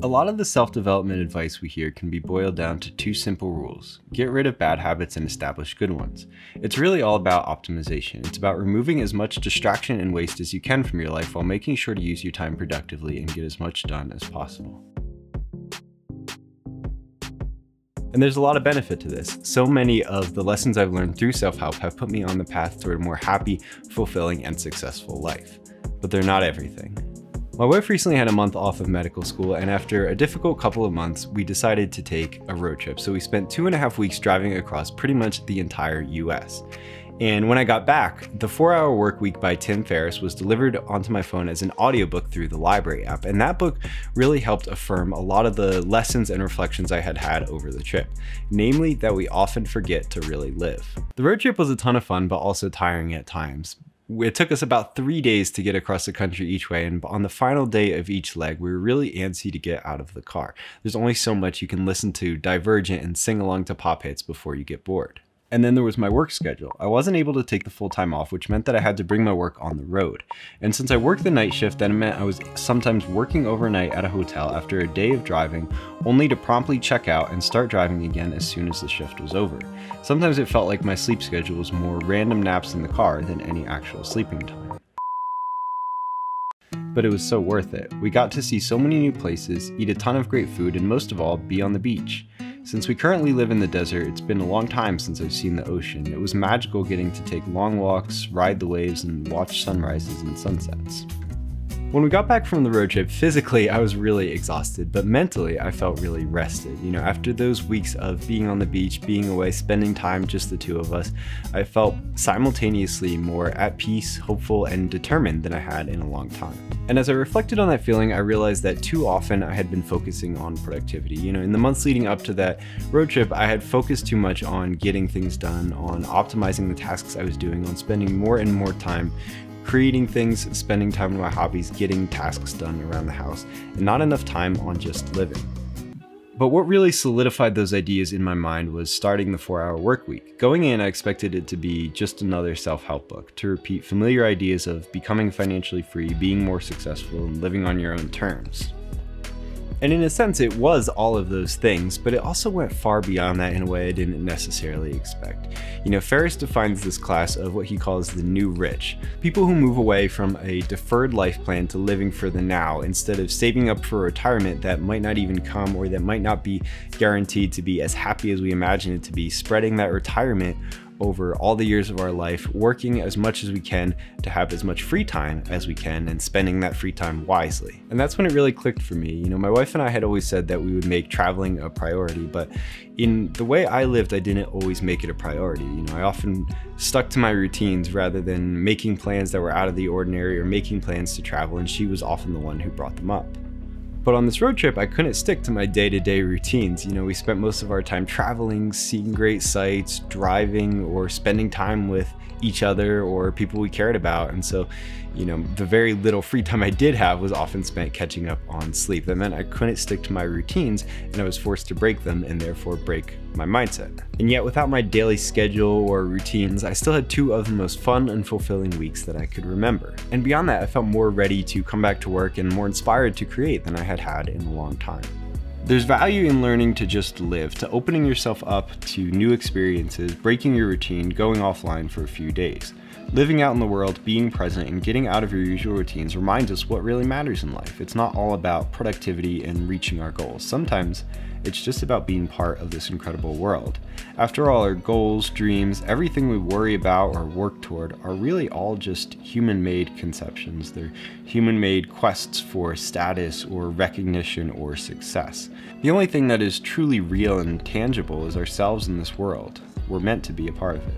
A lot of the self-development advice we hear can be boiled down to two simple rules: get rid of bad habits and establish good ones. It's really all about optimization. It's about removing as much distraction and waste as you can from your life while making sure to use your time productively and get as much done as possible. And there's a lot of benefit to this. So many of the lessons I've learned through self-help have put me on the path toward a more happy, fulfilling, and successful life. But they're not everything. My wife recently had a month off of medical school, and after a difficult couple of months, we decided to take a road trip. So we spent 2.5 weeks driving across pretty much the entire US. And when I got back, the 4-Hour Work Week by Tim Ferriss was delivered onto my phone as an audiobook through the library app. And that book really helped affirm a lot of the lessons and reflections I had had over the trip, namely that we often forget to really live. The road trip was a ton of fun, but also tiring at times. It took us about 3 days to get across the country each way, and on the final day of each leg, we were really antsy to get out of the car. There's only so much you can listen to Divergent and sing along to pop hits before you get bored. And then there was my work schedule. I wasn't able to take the full time off, which meant that I had to bring my work on the road. And since I worked the night shift, that meant I was sometimes working overnight at a hotel after a day of driving, only to promptly check out and start driving again as soon as the shift was over. Sometimes it felt like my sleep schedule was more random naps in the car than any actual sleeping time. But it was so worth it. We got to see so many new places, eat a ton of great food, and most of all, be on the beach. Since we currently live in the desert, it's been a long time since I've seen the ocean. It was magical getting to take long walks, ride the waves, and watch sunrises and sunsets. When we got back from the road trip, physically I was really exhausted, but mentally I felt really rested. You know, after those weeks of being on the beach, being away, spending time just the two of us, I felt simultaneously more at peace, hopeful, and determined than I had in a long time. And as I reflected on that feeling, I realized that too often I had been focusing on productivity. You know, in the months leading up to that road trip, I had focused too much on getting things done, on optimizing the tasks I was doing, on spending more and more time creating things, spending time on my hobbies, getting tasks done around the house, and not enough time on just living. But what really solidified those ideas in my mind was starting the 4-Hour Work Week. Going in, I expected it to be just another self-help book, to repeat familiar ideas of becoming financially free, being more successful, and living on your own terms. And in a sense, it was all of those things, but it also went far beyond that in a way I didn't necessarily expect. You know, Ferriss defines this class of what he calls the new rich, people who move away from a deferred life plan to living for the now, instead of saving up for retirement that might not even come or that might not be guaranteed to be as happy as we imagine it to be, spreading that retirement over all the years of our life, working as much as we can to have as much free time as we can, and spending that free time wisely. And that's when it really clicked for me. You know, my wife and I had always said that we would make traveling a priority, but in the way I lived, I didn't always make it a priority. You know, I often stuck to my routines rather than making plans that were out of the ordinary or making plans to travel, and she was often the one who brought them up. But on this road trip, I couldn't stick to my day-to-day routines. You know, we spent most of our time traveling, seeing great sights, driving, or spending time with each other or people we cared about. And so, you know, the very little free time I did have was often spent catching up on sleep. That meant I couldn't stick to my routines, and I was forced to break them and therefore break my mindset. And yet without my daily schedule or routines, I still had 2 of the most fun and fulfilling weeks that I could remember. And beyond that, I felt more ready to come back to work and more inspired to create than I had had in a long time. There's value in learning to just live, to opening yourself up to new experiences, breaking your routine, going offline for a few days. Living out in the world, being present, and getting out of your usual routines reminds us what really matters in life. It's not all about productivity and reaching our goals. Sometimes it's just about being part of this incredible world. After all, our goals, dreams, everything we worry about or work toward are really all just human-made conceptions. They're human-made quests for status or recognition or success. The only thing that is truly real and tangible is ourselves in this world. We're meant to be a part of it.